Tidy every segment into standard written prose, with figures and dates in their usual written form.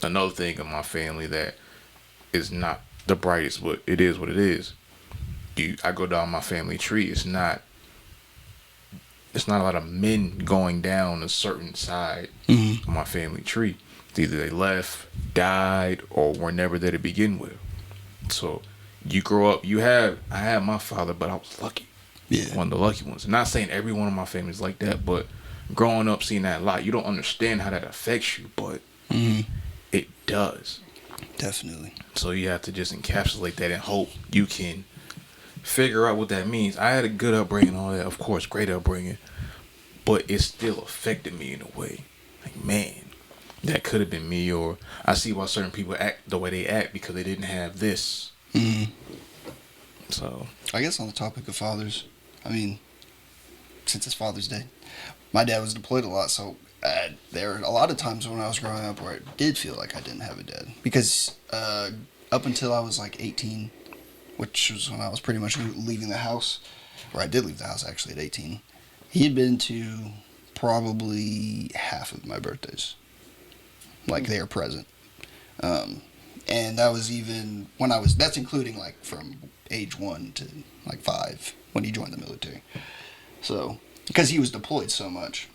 another thing in my family that is not the brightest, but it is what it is. I go down my family tree. It's not a lot of men going down a certain side Mm-hmm. of my family tree. It's either they left, died, or were never there to begin with. So you grow up. I had my father, but I was lucky. Yeah. One of the lucky ones. Not saying every one of my family's like that, but growing up seeing that a lot, you don't understand how that affects you, but Mm-hmm. it does. Definitely. So you have to just encapsulate that and hope you can figure out what that means. I had a good upbringing, all that, of course, great upbringing, but it still affected me in a way. Like, man, that could have been me, or I see why certain people act the way they act because they didn't have this. Mm-hmm. So, I guess on the topic of fathers, I mean, since it's Father's Day, my dad was deployed a lot, so there were a lot of times when I was growing up where it did feel like I didn't have a dad. Because up until I was like 18, which was when I was pretty much leaving the house, or I did leave the house actually at 18, he had been to probably half of my birthdays. Like, they were present. And that was even when that's including like from age 1 to like 5 when he joined the military. So, because he was deployed so much.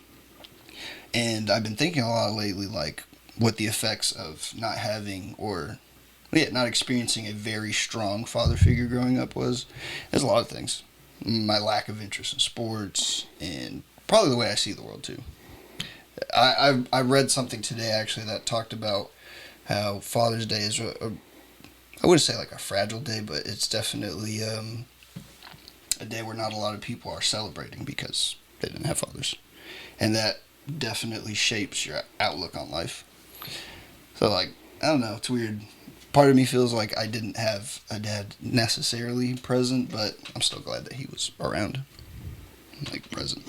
And I've been thinking a lot lately, like, what the effects of not having not experiencing a very strong father figure growing up was. There's a lot of things. My lack of interest in sports, and probably the way I see the world, too. I read something today, actually, that talked about how Father's Day is, I wouldn't say like a fragile day, but it's definitely a day where not a lot of people are celebrating because they didn't have fathers. And that definitely shapes your outlook on life. So, like, I don't know, it's weird. Part of me feels like I didn't have a dad necessarily present, but I'm still glad that he was around, like, present.